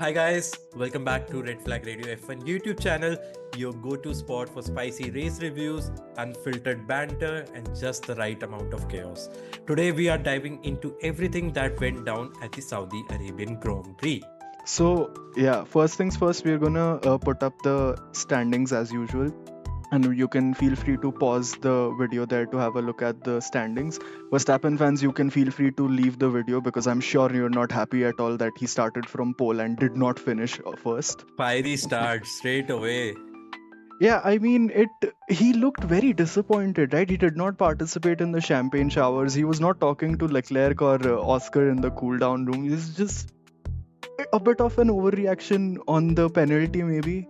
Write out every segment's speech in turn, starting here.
Hi guys, welcome back to Red Flag Radio F1 YouTube channel, your go-to spot for spicy race reviews, unfiltered banter, and just the right amount of chaos. Today we are diving into everything that went down at the Saudi Arabian Grand Prix. First things first, we're gonna put up the standings as usual, and you can feel free to pause the video there to have a look at the standings. Verstappen fans, you can feel free to leave the video because I'm sure you're not happy at all that he started from pole and did not finish first. Fiery start straight away. Yeah, I mean, he looked very disappointed, right? He did not participate in the champagne showers. He was not talking to Leclerc or Oscar in the cool down room. He's just a bit of an overreaction on the penalty, maybe.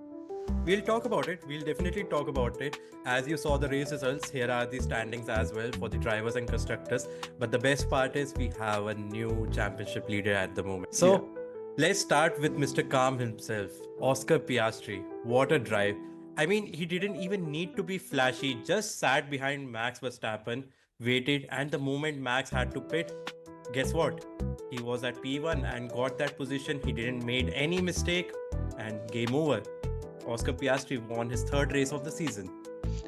We'll talk about it. We'll definitely talk about it. As you saw the race results, here are the standings as well for the drivers and constructors. But the best part is we have a new championship leader at the moment. So let's start with Mr. Calm himself, Oscar Piastri. What a drive. I mean, he didn't even need to be flashy, just sat behind Max Verstappen, waited, and the moment Max had to pit, guess what? He was at P1 and got that position. He didn't made any mistake and game over. Oscar Piastri won his third race of the season.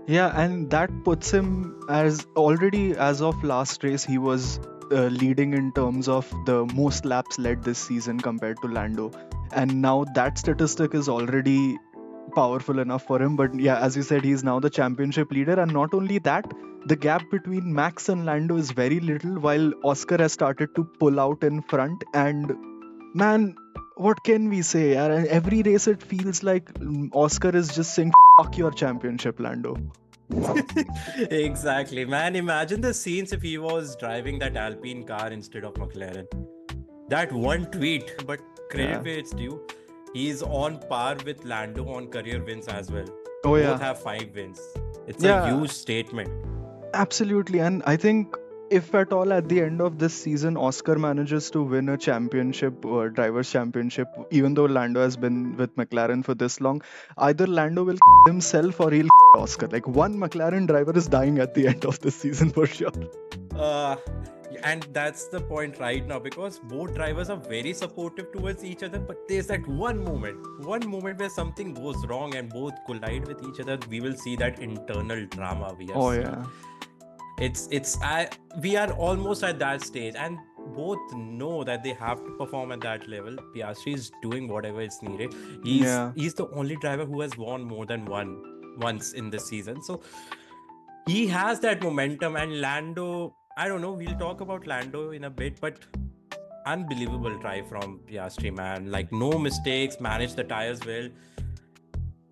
Yeah, and that puts him as of last race, he was leading in terms of the most laps led this season compared to Lando. And now that statistic is already powerful enough for him. But yeah, as you said, he's now the championship leader. And not only that, the gap between Max and Lando is very little, while Oscar has started to pull out in front. And man, what can we say? Every race it feels like Oscar is just saying fuck your championship, Lando. Exactly, man. Imagine the scenes if he was driving that Alpine car instead of McLaren. That one tweet, but credit where it's due, he's on par with Lando on career wins as well. Both have 5 wins. It's a huge statement. Absolutely. And I think if at all at the end of this season Oscar manages to win a championship or drivers championship, even though Lando has been with McLaren for this long, either Lando will himself or he'll Oscar. Like one McLaren driver is dying at the end of this season for sure. And that's the point right now, because both drivers are very supportive towards each other, but there's that one moment where something goes wrong and both collide with each other. We will see that internal drama we are seeing. We are almost at that stage, and both know that they have to perform at that level. Piastri is doing whatever is needed. He's the only driver who has won more than once in this season, so he has that momentum. And Lando, I don't know, we'll talk about Lando in a bit, but unbelievable drive from Piastri, man. Like, no mistakes, managed the tires well.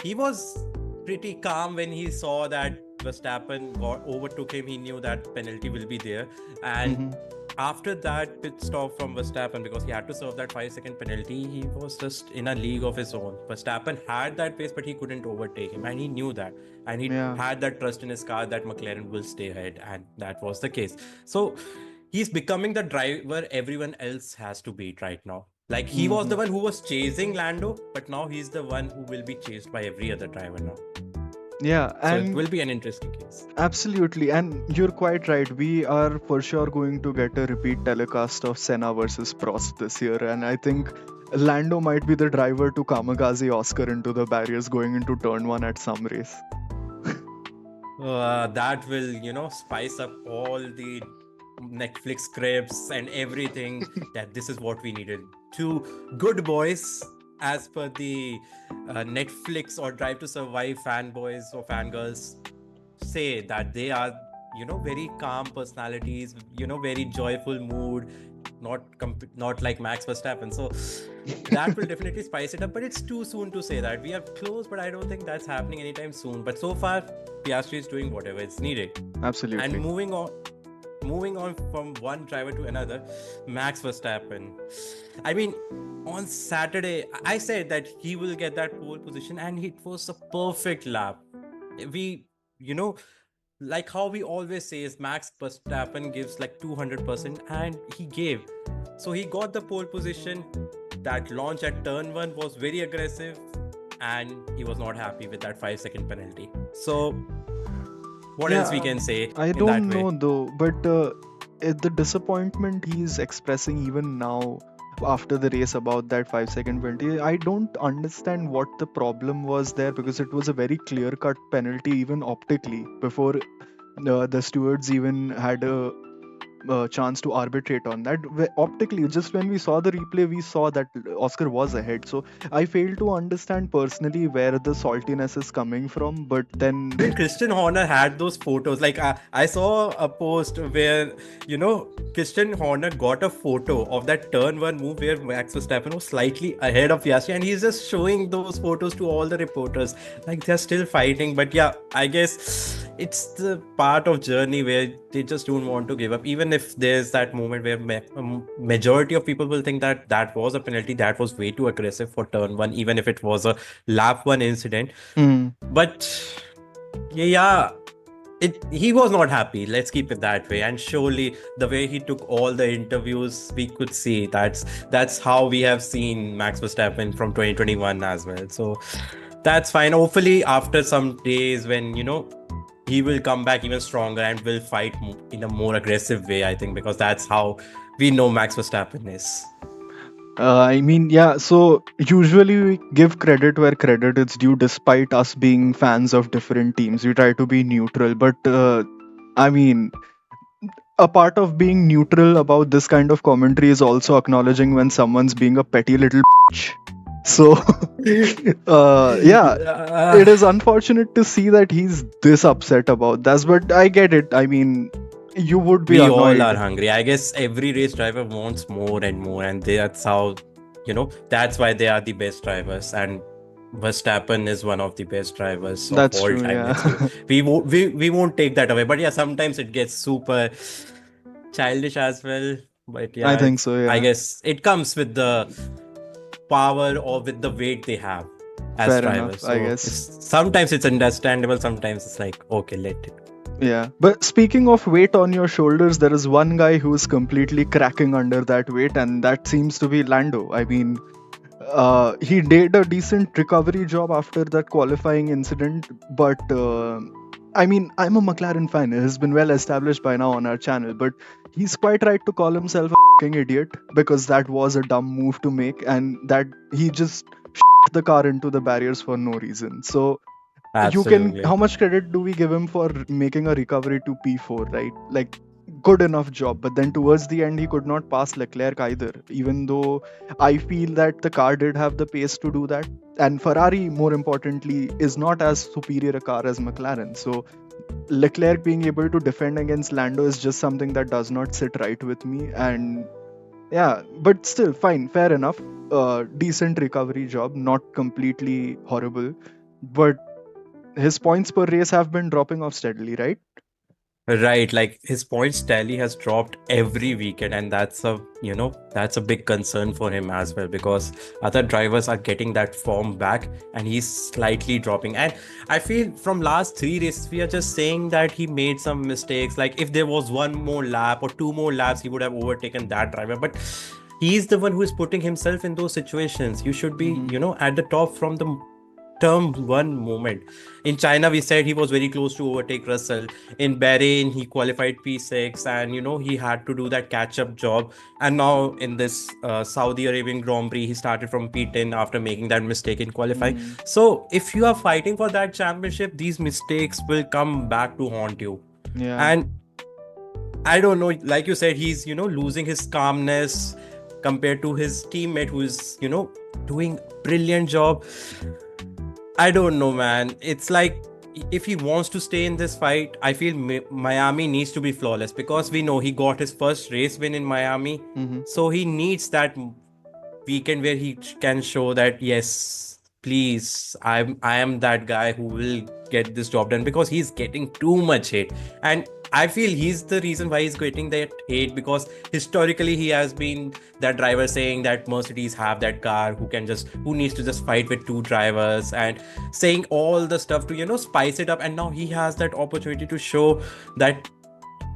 He was pretty calm when he saw that Verstappen overtook him. He knew that penalty will be there. And after that pit stop from Verstappen, because he had to serve that 5-second penalty, he was just in a league of his own. Verstappen had that pace, but he couldn't overtake him. And he knew that. And he had that trust in his car that McLaren will stay ahead. And that was the case. So he's becoming the driver everyone else has to beat right now. Like, he was the one who was chasing Lando, but now he's the one who will be chased by every other driver now. Yeah, and so it will be an interesting case. Absolutely, and you're quite right. We are for sure going to get a repeat telecast of Senna versus Prost this year, and I think Lando might be the driver to kamikaze Oscar into the barriers going into turn 1 at some race. That will, spice up all the Netflix scripts and everything. That this is what we needed. 2 good boys, as per the Netflix or Drive to Survive fanboys or fangirls say, that they are, very calm personalities, very joyful mood, not like Max Verstappen. So that will definitely spice it up, but it's too soon to say that. We are close, but I don't think that's happening anytime soon. But so far, Piastri is doing whatever is needed. Absolutely. And moving on from one driver to another, Max Verstappen. I mean, on Saturday, I said that he will get that pole position, and it was a perfect lap. We, like how we always say is Max Verstappen gives like 200%, and he gave. So he got the pole position. That launch at turn 1 was very aggressive, and he was not happy with that 5-second penalty. So what else we can say? I don't know though, but the disappointment he's expressing even now, after the race about that 5-second penalty. I don't understand what the problem was there, because it was a very clear cut penalty, even optically, before the stewards even had a chance to arbitrate on that. Optically, just when we saw the replay, we saw that Oscar was ahead. So I fail to understand personally where the saltiness is coming from. But then Even Christian Horner had those photos. Like I saw a post where Christian Horner got a photo of that turn one move where Max Verstappen was slightly ahead of Piastri, and he's just showing those photos to all the reporters. Like they're still fighting, but yeah, I guess it's the part of journey where they just don't want to give up. Even if there's that moment where majority of people will think that that was a penalty, that was way too aggressive for turn one, even if it was a lap one incident. But yeah, he was not happy. Let's keep it that way. And surely the way he took all the interviews, we could see that's how we have seen Max Verstappen from 2021 as well. So that's fine. Hopefully, after some days when he will come back even stronger and will fight in a more aggressive way. I think because that's how we know Max Verstappen is. I mean, yeah, so usually we give credit where credit is due, despite us being fans of different teams. We try to be neutral, but I mean, a part of being neutral about this kind of commentary is also acknowledging when someone's being a petty little bitch. So, yeah, it is unfortunate to see that he's this upset about this, but I get it. I mean, you would be We annoyed. all are hungry. I guess every race driver wants more and more, and that's how, that's why they are the best drivers. And Verstappen is one of the best drivers of That's all true, time. yeah. We won't take that away. But yeah, sometimes it gets super childish as well. But I yeah, think so, I yeah. guess it comes with the power or with the weight they have as Fair enough, drivers. I So guess. sometimes it's understandable. Sometimes it's like, okay, let it. Yeah, but speaking of weight on your shoulders, there is one guy who's completely cracking under that weight, and that seems to be Lando. I mean, he did a decent recovery job after that qualifying incident, but I mean, I'm a McLaren fan. It has been well established by now on our channel, but he's quite right to call himself a fucking idiot, because that was a dumb move to make, and that he just the car into the barriers for no reason. So you can, Absolutely. how much credit do we give him for making a recovery to P4, right? Like, good enough job. But then towards the end, he could not pass Leclerc either, even though I feel that the car did have the pace to do that. And Ferrari, more importantly, is not as superior a car as McLaren. So Leclerc being able to defend against Lando is just something that does not sit right with me. And yeah, but still fine, fair enough. Decent recovery job, not completely horrible, but his points per race have been dropping off steadily, right? Right, like his points tally has dropped every weekend, and that's a big concern for him as well because other drivers are getting that form back, and he's slightly dropping. And I feel from last three races, we are just saying that he made some mistakes. Like if there was one more lap or two more laps, he would have overtaken that driver. But he's the one who is putting himself in those situations. You should be, at the top from the term one moment. In China, we said he was very close to overtake Russell. In Bahrain, he qualified P6 and he had to do that catch up job. And now in this Saudi Arabian Grand Prix, he started from P10 after making that mistake in qualifying. So if you are fighting for that championship, these mistakes will come back to haunt you. Yeah. And I don't know, like you said, he's losing his calmness compared to his teammate who is doing brilliant job. I don't know, man. It's like if he wants to stay in this fight, I feel Miami needs to be flawless because we know he got his first race win in Miami. So he needs that weekend where he can show that yes, please, I am that guy who will get this job done because he's getting too much hate. And I feel he's the reason why he's getting that hate because historically he has been that driver saying that Mercedes have that car who needs to just fight with two drivers and saying all the stuff to spice it up. And now he has that opportunity to show that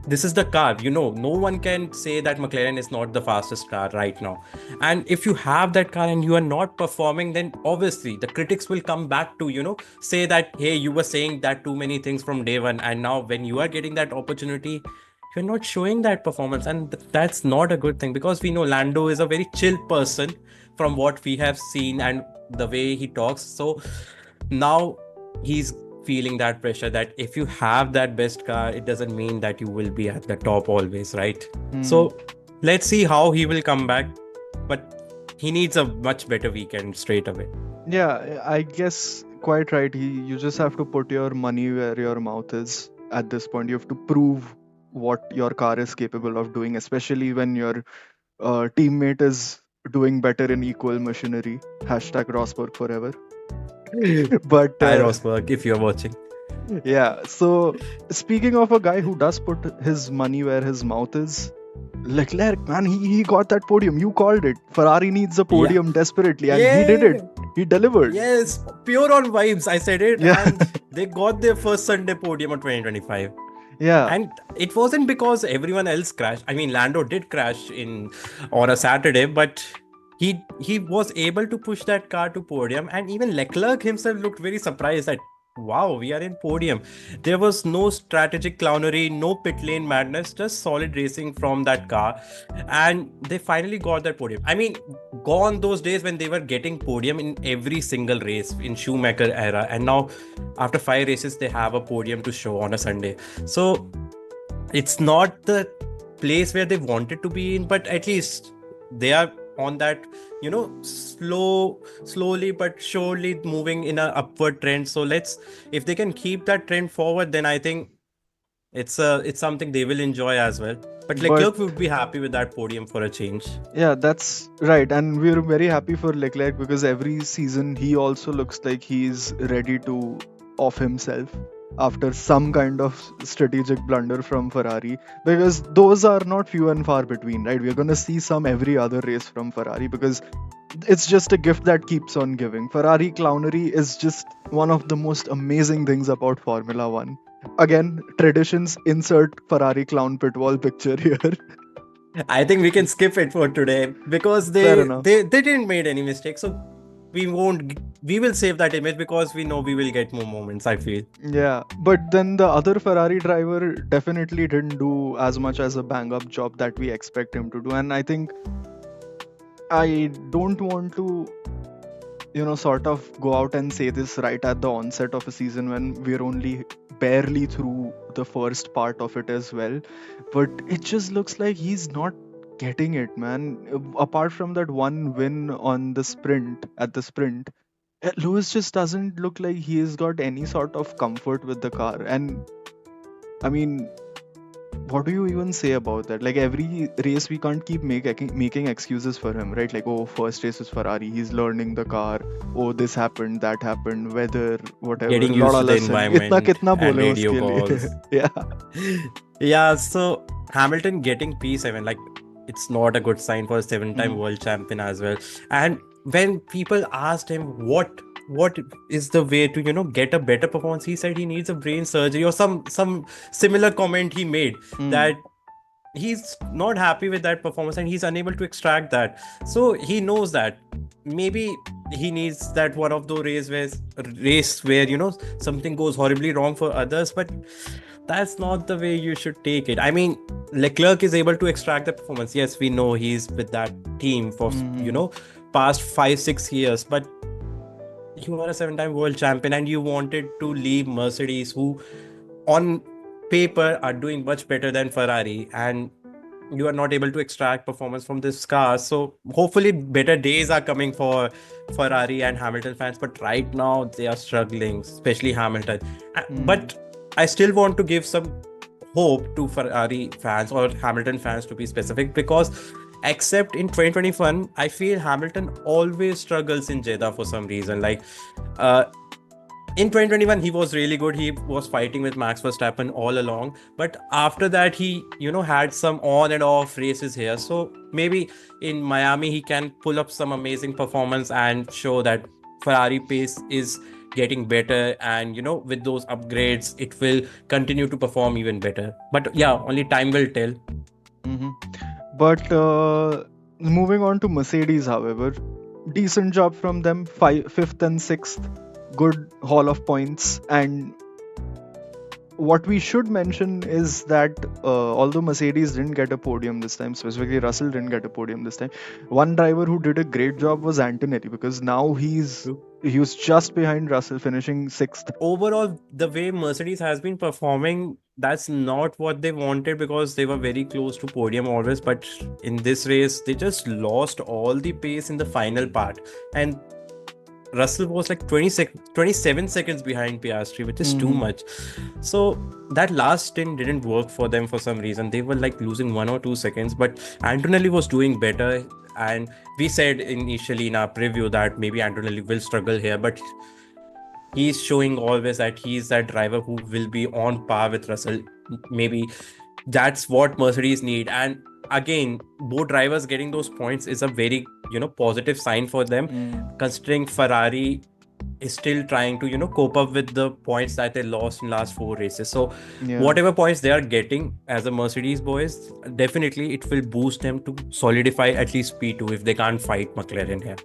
this is the car. No one can say that McLaren is not the fastest car right now. And if you have that car and you are not performing, then obviously the critics will come back to say that, hey, you were saying that too many things from day one, and now when you are getting that opportunity, you're not showing that performance, and that's not a good thing, because we know Lando is a very chill person from what we have seen and the way he talks. So now he's feeling that pressure that if you have that best car, it doesn't mean that you will be at the top always, right? So let's see how he will come back, but he needs a much better weekend straight away. Yeah, I guess quite right. You just have to put your money where your mouth is at this point. You have to prove what your car is capable of doing, especially when your teammate is doing better in equal machinery. Hashtag Rosberg forever. But Hi Rosberg, if you're watching. yeah, so speaking of a guy who does put his money where his mouth is, Leclerc, man, he got that podium. You called it. Ferrari needs a Yeah. podium desperately, and he did it. Yeah. He delivered. Yes, pure on vibes. I said it, Yeah. and they got their first Sunday podium of 2025. Yeah. And it wasn't because everyone else crashed. I mean, Lando did crash on a Saturday, but he was able to push that car to podium, and even Leclerc himself looked very surprised that wow, we are in podium. There was no strategic clownery, no pit lane madness, just solid racing from that car, and they finally got that podium. I mean, gone those days when they were getting podium in every single race in Schumacher era, and now after 5 races they have a podium to show on a Sunday. So it's not the place where they wanted to be in, but at least they are on that, slowly but surely moving in an upward trend. So if they can keep that trend forward, then I think it's something they will enjoy as well. But Leclerc would be happy with that podium for a change. Yeah, that's right. And we're very happy for Leclerc because every season he also looks like he's ready to off himself after some kind of strategic blunder from Ferrari, because those are not few and far between, right? We're going to see some every other race from Ferrari because it's just a gift that keeps on giving. Ferrari clownery is just one of the most amazing things about Formula One. Again, traditions, insert Ferrari clown pit wall picture here. I think we can skip it for today because Fair they enough. they, they didn't make any mistakes. So we will save that image because we know we will get more moments, I feel. Yeah, but then the other Ferrari driver definitely didn't do as much as a bang up job that we expect him to do. And I think I don't want to, sort of go out and say this right at the onset of a season when we're only barely through the first part of it as well. But it just looks like he's not getting it, man. Apart from that one win on the sprint, Lewis just doesn't look like he has got any sort of comfort with the car. And I mean, what do you even say about that? Like every race, we can't keep making excuses for him, right? Like, oh, first race is Ferrari, he's learning the car. Oh, this happened, that happened, weather, whatever. Getting used to the lesson. Itna environment kitna and bole radio uske liye? calls. Yeah. Yeah, so Hamilton getting P7, like it's not a good sign for a 7-time world champion as well. And when people asked him what is the way to get a better performance, he said he needs a brain surgery or some similar comment he made that he's not happy with that performance and he's unable to extract that. So he knows that maybe he needs that one of those race where something goes horribly wrong for others, but that's not the way you should take it. I mean, Leclerc is able to extract the performance. Yes, we know he's with that team for past 5-6 years, but you are a 7-time world champion and you wanted to leave Mercedes, who on paper are doing much better than Ferrari, and you are not able to extract performance from this car. So hopefully better days are coming for Ferrari and Hamilton fans, but right now they are struggling, especially Hamilton. But I still want to give some hope to Ferrari fans or Hamilton fans to be specific, because except in 2021, I feel Hamilton always struggles in Jeddah for some reason. Like in 2021, he was really good. He was fighting with Max Verstappen all along. But after that, he, had some on and off races here. So maybe in Miami, he can pull up some amazing performance and show that Ferrari pace is getting better. And, with those upgrades, it will continue to perform even better. But yeah, only time will tell. But moving on to Mercedes, however, decent job from them, 5th and 6th. Good haul of points, and what we should mention is that although Mercedes didn't get a podium this time, specifically Russell didn't get a podium this time, one driver who did a great job was Antonelli, because now he was just behind Russell, finishing sixth. Overall, the way Mercedes has been performing, that's not what they wanted, because they were very close to podium always. But in this race, they just lost all the pace in the final part. And Russell was like 27 seconds behind Piastri, which is too much. So that last stint didn't work for them for some reason. They were like losing 1 or 2 seconds, but Antonelli was doing better. And we said initially in our preview that maybe Antonelli will struggle here, but he's showing always that he's that driver who will be on par with Russell. Maybe that's what Mercedes need. And again, both drivers getting those points is a very, positive sign for them, considering Ferrari is still trying to, cope up with the points that they lost in last 4 races. So whatever points they are getting as a Mercedes boys, definitely it will boost them to solidify at least P2 if they can't fight McLaren here.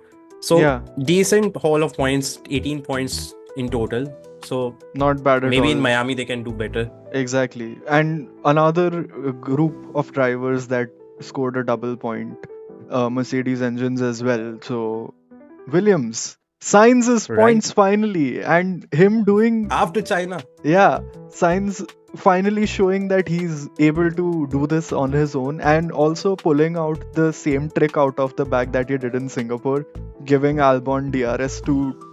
So decent haul of points, 18 points in total. So not bad at all. Maybe in Miami they can do better. Exactly. And another group of drivers that scored a double point, Mercedes engines as well. So Williams, Sainz's points finally, and him doing after China. Yeah, Sainz finally showing that he's able to do this on his own, and also pulling out the same trick out of the bag that he did in Singapore, giving Albon DRS to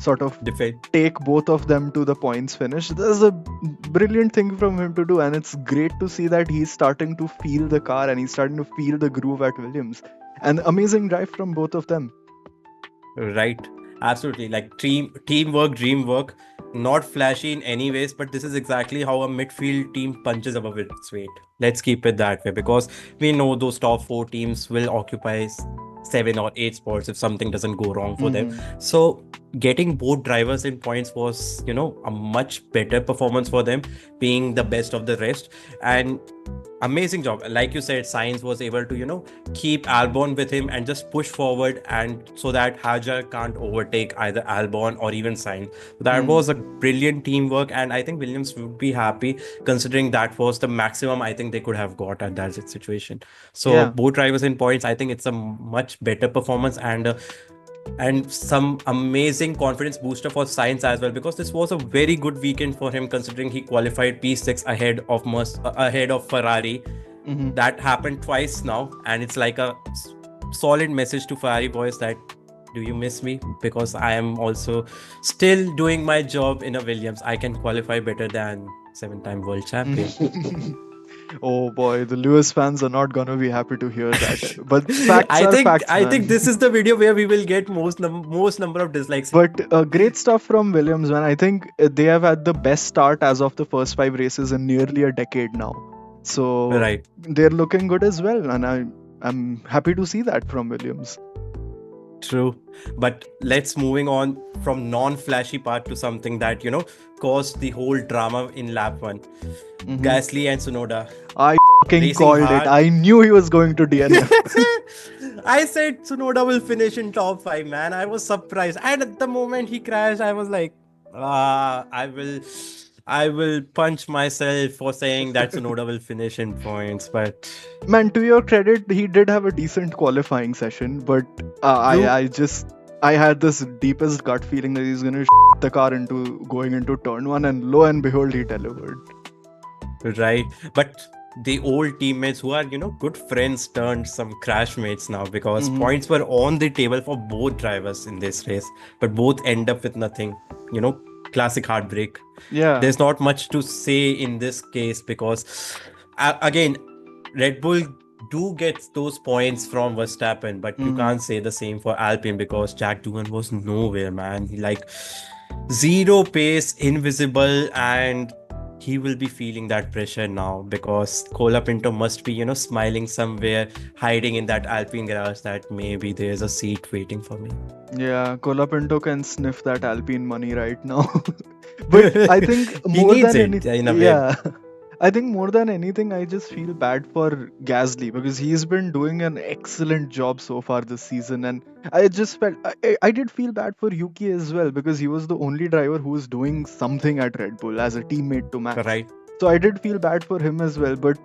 sort of take both of them to the points finish. There's a brilliant thing from him to do, and it's great to see that he's starting to feel the car and he's starting to feel the groove at Williams. And amazing drive from both of them. Right, absolutely. Like teamwork, dreamwork. Not flashy in any ways, but this is exactly how a midfield team punches above its weight. Let's keep it that way, because we know those top 4 teams will occupy 7 or 8 spots if something doesn't go wrong for them. So getting both drivers in points was, a much better performance for them, being the best of the rest. And amazing job. Like you said, Sainz was able to, keep Albon with him and just push forward, and so that Hadjar can't overtake either Albon or even Sainz. That was a brilliant teamwork, and I think Williams would be happy, considering that was the maximum I think they could have got at that situation. So both drivers in points, I think it's a much better performance, and some amazing confidence booster for Sainz as well, because this was a very good weekend for him, considering he qualified P6 ahead of Ferrari. That happened twice now, and it's like a solid message to Ferrari boys that, do you miss me? Because I am also still doing my job in a Williams. I can qualify better than 7-time world champion. Oh boy, the Lewis fans are not gonna be happy to hear that. But facts are facts, I think this is the video where we will get most number of dislikes. But great stuff from Williams, man. I think they have had the best start as of the first 5 races in nearly a decade now. So they're looking good as well, and I'm happy to see that from Williams. True, but let's moving on from non-flashy part to something that caused the whole drama in lap 1. Gasly and Tsunoda. I fucking called it. I knew he was going to DNF. I said Tsunoda will finish in top 5, man. I was surprised, and at the moment he crashed, I was like, I will punch myself for saying that Tsunoda will finish in points. But man, to your credit, he did have a decent qualifying session, but I had this deepest gut feeling that he's gonna the car into going into turn 1, and lo and behold, he delivered. Right, but the old teammates who are good friends turned some crash mates now, because points were on the table for both drivers in this race, but both end up with nothing. Classic heartbreak. There's not much to say in this case, because again, Red Bull do get those points from Verstappen, but you can't say the same for Alpine, because Jack Doohan was nowhere, man. He like zero pace, invisible, and he will be feeling that pressure now, because Colapinto must be smiling somewhere, hiding in that Alpine garage, that maybe there's a seat waiting for me. Yeah, Colapinto can sniff that Alpine money right now. But I think more than anything, I think more than anything, I just feel bad for Gasly because he's been doing an excellent job so far this season, and I just felt I did feel bad for Yuki as well because he was the only driver who was doing something at Red Bull as a teammate to Max. Right. So I did feel bad for him as well, but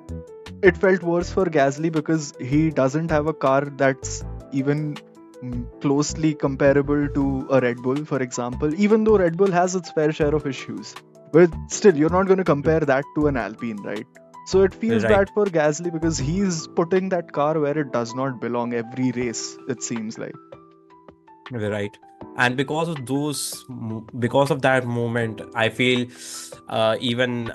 it felt worse for Gasly because he doesn't have a car that's even closely comparable to a Red Bull, for example, even though Red Bull has its fair share of issues. But still, you're not going to compare that to an Alpine, right? So it feels Right. bad for Gasly because he's putting that car where it does not belong every race, it seems like. Right. And because of that moment, I feel even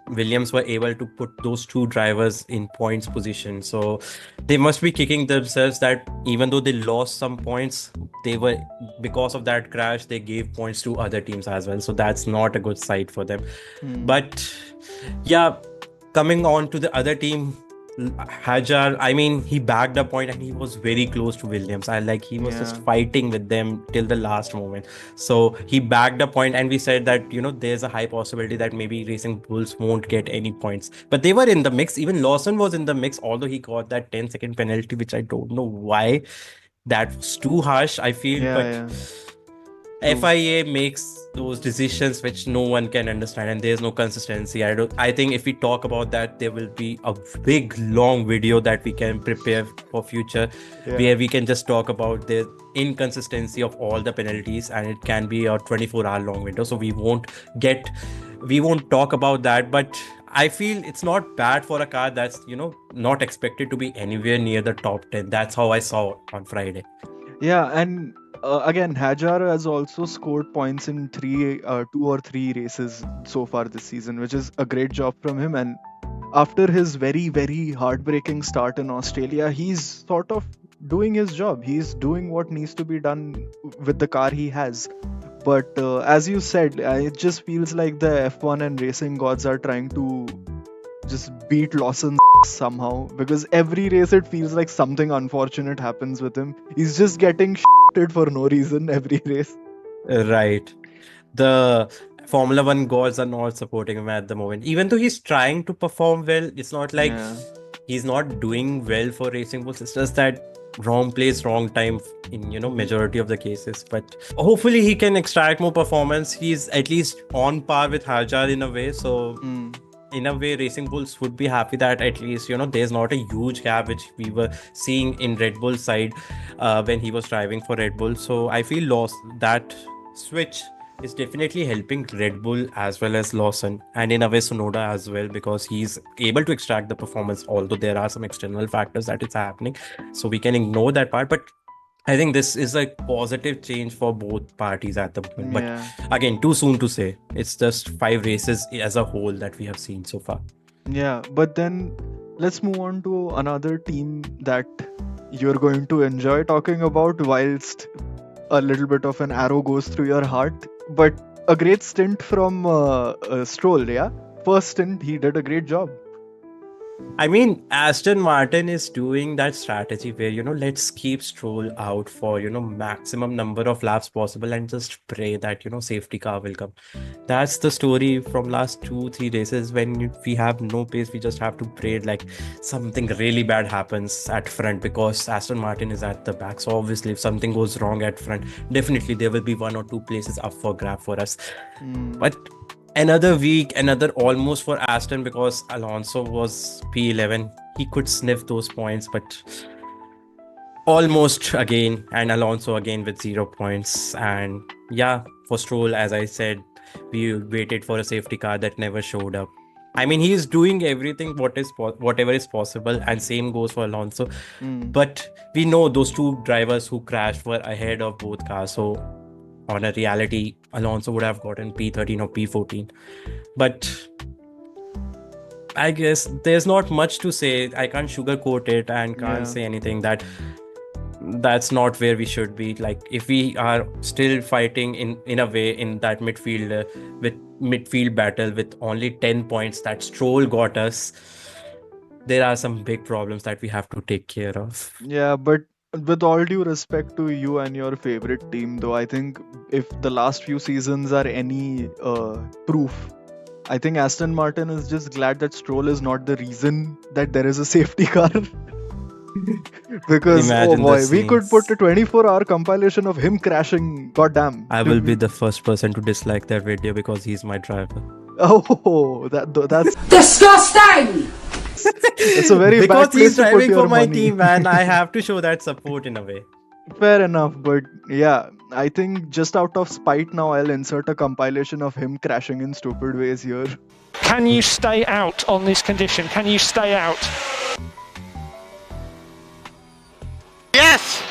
Williams were able to put those two drivers in points position. So they must be kicking themselves that even though they lost some points, they were, because of that crash, they gave points to other teams as well. So that's not a good sight for them. But yeah, coming on to the other team, Hadjar, I mean, he bagged a point and he was very close to Williams. I like he was just Yeah. fighting with them till the last moment. So he bagged a point, and we said that there's a high possibility that maybe Racing Bulls won't get any points. But they were in the mix. Even Lawson was in the mix, although he got that 10-second penalty, which I don't know why. That was too harsh, I feel. Yeah, But yeah. True. FIA makes those decisions which no one can understand, and there's no consistency. I think if we talk about that, there will be a big long video that we can prepare for future, Yeah. where we can just talk about the inconsistency of all the penalties, and it can be a 24-hour long window. So we won't talk about that, but I feel it's not bad for a car that's not expected to be anywhere near the top 10. That's how I saw on Friday. Yeah, and again, Hajar has also scored points in two or three races so far this season, which is a great job from him. And after his very, very heartbreaking start in Australia, he's sort of doing his job. He's doing what needs to be done with the car he has. But as you said, it just feels like the F1 and racing gods are trying to just beat Lawson somehow because every race it feels like something unfortunate happens with him. He's just getting for no reason every race. Right. The Formula One gods are not supporting him at the moment. Even though he's trying to perform well, it's not like Yeah. he's not doing well for Racing Bulls. It's just that wrong place, wrong time in majority of the cases. But hopefully he can extract more performance. He's at least on par with Hadjar in a way. So in a way, Racing Bulls would be happy that at least there's not a huge gap which we were seeing in Red Bull side when he was driving for Red Bull. So I feel lost that switch is definitely helping Red Bull as well as Lawson, and in a way Tsunoda as well, because he's able to extract the performance, although there are some external factors that is happening. So we can ignore that part, but I think this is a positive change for both parties at the moment. But Yeah. again, too soon to say. It's just 5 races as a whole that we have seen so far. Yeah. But then let's move on to another team that you're going to enjoy talking about whilst a little bit of an arrow goes through your heart. But a great stint from Stroll, yeah? First stint, he did a great job. I mean, Aston Martin is doing that strategy where, let's keep Stroll out for, maximum number of laps possible and just pray that, safety car will come. That's the story from last 2-3 races. When we have no pace, we just have to pray like something really bad happens at front, because Aston Martin is at the back. So obviously, if something goes wrong at front, definitely there will be 1 or 2 places up for grab for us. But another week, another almost for Aston, because Alonso was P11. He could sniff those points, but almost again, and Alonso again with 0 points. And yeah, for Stroll, as I said, we waited for a safety car that never showed up. I mean, he is doing everything whatever is possible, and same goes for Alonso. But we know those two drivers who crashed were ahead of both cars. So on a reality, Alonso would have gotten P13 or P14. But I guess there's not much to say. I can't sugarcoat it and can't say anything that's not where we should be. Like, if we are still fighting in a way in that midfield with midfield battle with only 10 points that Stroll got us, there are some big problems that we have to take care of. Yeah, but with all due respect to you and your favorite team, though, I think if the last few seasons are any proof, I think Aston Martin is just glad that Stroll is not the reason that there is a safety car. Because, oh Imagine the boy, we could put scenes. a 24-hour compilation of him crashing. Goddamn. I will be the first person to dislike that video because he's my driver. Oh, that's Disgusting! it's a very Because bad place he's to put driving your for my money. team, man. I have to show that support in a way. Fair enough, but yeah, I think just out of spite now, I'll insert a compilation of him crashing in stupid ways here. Can you stay out on this condition? Can you stay out? Yes!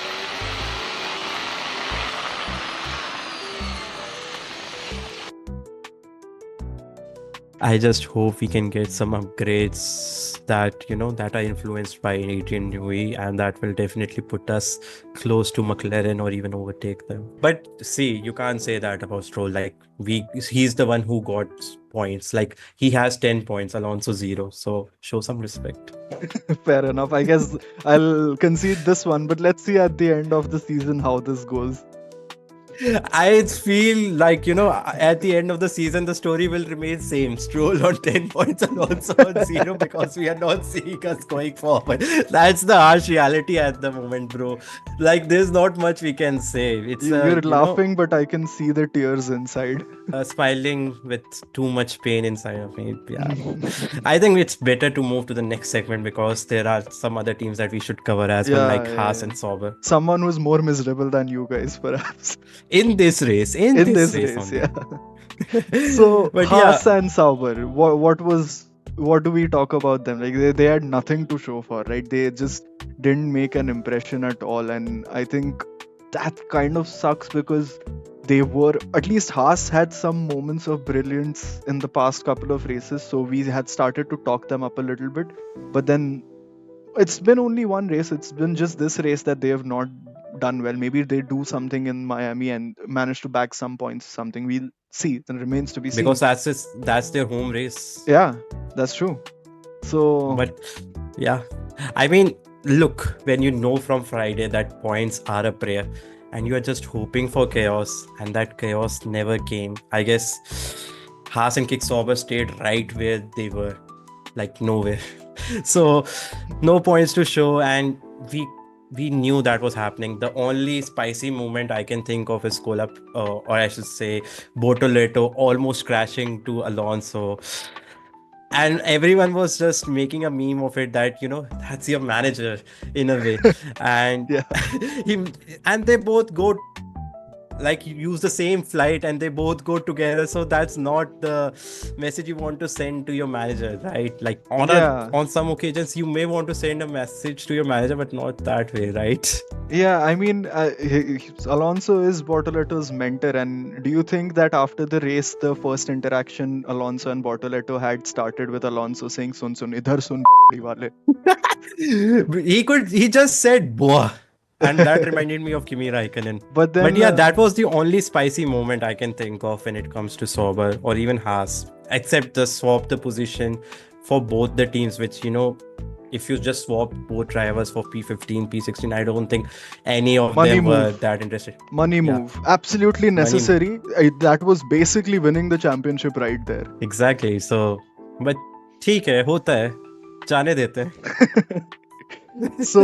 I just hope we can get some upgrades that that are influenced by Adrian Newey, and that will definitely put us close to McLaren or even overtake them. But see, you can't say that about Stroll. Like he's the one who got points. Like he has 10 points, Alonso 0. So show some respect. Fair enough. I guess I'll concede this one, but let's see at the end of the season how this goes. I feel like, at the end of the season, the story will remain same. Stroll on 10 points and also on 0 because we are not seeing us going forward. That's the harsh reality at the moment, bro. Like, there's not much we can say. It's You're laughing, but I can see the tears inside. Smiling with too much pain inside of me. Yeah. I think it's better to move to the next segment because there are some other teams that we should cover as well, like Haas and Sauber. Someone who's more miserable than you guys, perhaps. In this race, in this race, yeah. So but Haas and Sauber, what do we talk about them? Like they had nothing to show for, right? They just didn't make an impression at all, and I think that kind of sucks because they were, at least Haas had some moments of brilliance in the past couple of races, so we had started to talk them up a little bit, but then it's been only one race. It's been just this race that they have not done well. Maybe they do something in Miami and manage to bag some points, something. We'll see. It remains to be seen. Because that's their home race. Yeah, that's true. So, but yeah, I mean, look, when you know from Friday that points are a prayer and you are just hoping for chaos, and that chaos never came. I guess Haas and Sauber stayed right where they were, like nowhere. So no points to show, and we knew that was happening. The only spicy moment I can think of is or I should say Bortoleto almost crashing to Alonso, and everyone was just making a meme of it that that's your manager in a way. And and they both go, like, use the same flight and they both go together, so that's not the message you want to send to your manager, right? Like on some occasions you may want to send a message to your manager, but not that way, right? Yeah, I mean, Alonso is Bortoleto's mentor, and do you think that after the race, the first interaction Alonso and Bortoleto had started with Alonso saying "Sun sun idhar sun wale"? He just said "boah." And that reminded me of Kimi Raikkonen. But yeah, that was the only spicy moment I can think of when it comes to Sauber or even Haas, except the swap the position for both the teams, which, if you just swap both drivers for P15, P16, I don't think any of them were that interested. Money move. Absolutely necessary. That was basically winning the championship right there. Exactly. So, but ठीक है, होता है, जाने देते हैं. So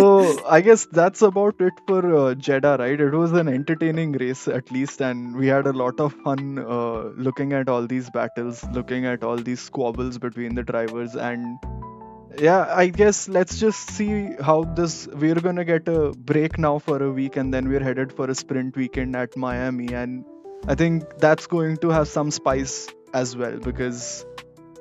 I guess that's about it for Jeddah, right? It was an entertaining race at least, and we had a lot of fun looking at all these battles, looking at all these squabbles between the drivers, and yeah, I guess let's just see how this. We're gonna get a break now for a week, and then we're headed for a sprint weekend at Miami, and I think that's going to have some spice as well, because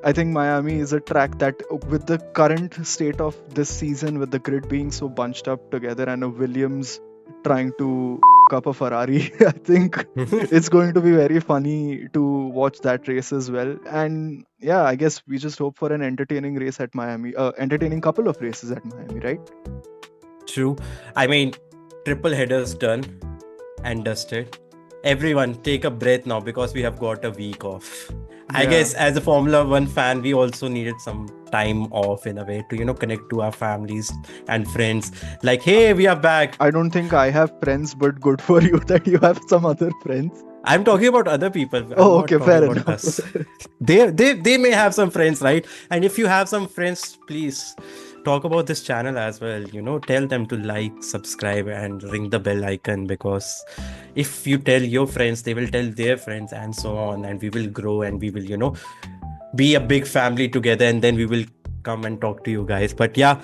I think Miami is a track that, with the current state of this season, with the grid being so bunched up together and a Williams trying to up a Ferrari, I think it's going to be very funny to watch that race as well. And yeah, I guess we just hope for an entertaining race at Miami, entertaining couple of races at Miami, right? True. I mean, triple headers done and dusted. Everyone take a breath now because we have got a week off. I guess as a Formula 1 fan, we also needed some time off in a way to, connect to our families and friends. Like, hey, we are back. I don't think I have friends, but good for you that you have some other friends. I'm talking about other people. I'm Oh, not okay, talking fair about enough. us. They may have some friends, right? And if you have some friends, please talk about this channel as well. Tell them to like, subscribe, and ring the bell icon, because if you tell your friends, they will tell their friends, and so on, and we will grow, and we will, be a big family together, and then we will come and talk to you guys. But yeah,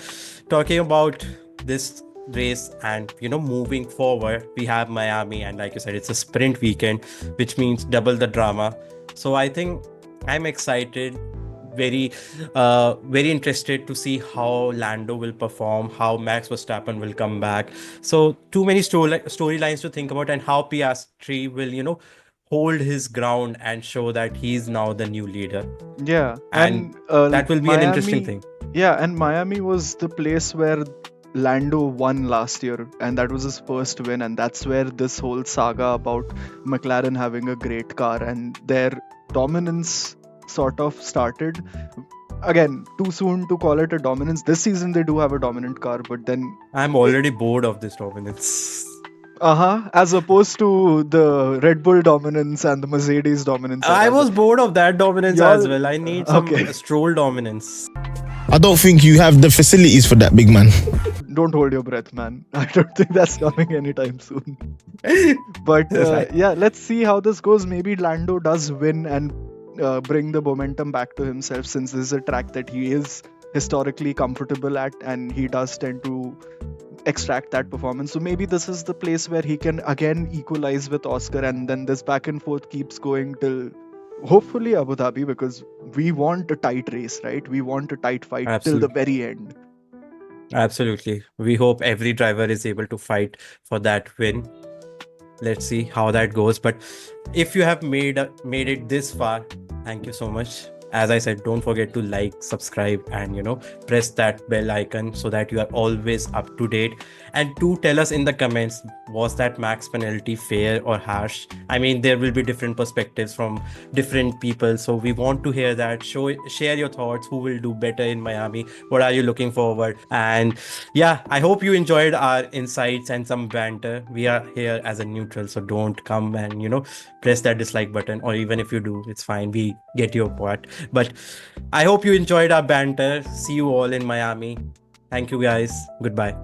talking about this race, and moving forward, we have Miami, and like you said, it's a sprint weekend, which means double the drama. So I think I'm excited, very very interested to see how Lando will perform, how Max Verstappen will come back. So too many storylines to think about, and how Piastri will hold his ground and show that he's now the new leader. Yeah, And and that will be an interesting thing. Miami was the place where Lando won last year, and that was his first win, and that's where this whole saga about McLaren having a great car and their dominance sort of started. Again, too soon to call it a dominance. This season they do have a dominant car, but then I'm already bored of this dominance. as opposed to the Red Bull dominance and the Mercedes dominance I era. was bored of that dominance as Y'all, well. I need some okay. Stroll dominance. I don't think you have the facilities for that, big man. Don't hold your breath, man. I don't think that's coming anytime soon. But Right. yeah, let's see how this goes. Maybe Lando does win and bring the momentum back to himself, since this is a track that he is historically comfortable at, and he does tend to extract that performance. So maybe this is the place where he can again equalize with Oscar, and then this back and forth keeps going till hopefully Abu Dhabi, because we want a tight race, right? We want a tight fight till the Absolutely. very end. Absolutely. We hope every driver is able to fight for that win. Let's see how that goes. But if you have made it this far, thank you so much. As I said, don't forget to like, subscribe, and press that bell icon so that you are always up to date. And do tell us in the comments, was that max penalty fair or harsh? I mean, there will be different perspectives from different people, so we want to hear that. Share your thoughts. Who will do better in Miami? What are you looking forward? And yeah, I hope you enjoyed our insights and some banter. We are here as a neutral, so don't come and press that dislike button, or even if you do, it's fine. We get your part. But I hope you enjoyed our banter. See you all in Miami. Thank you guys. Goodbye.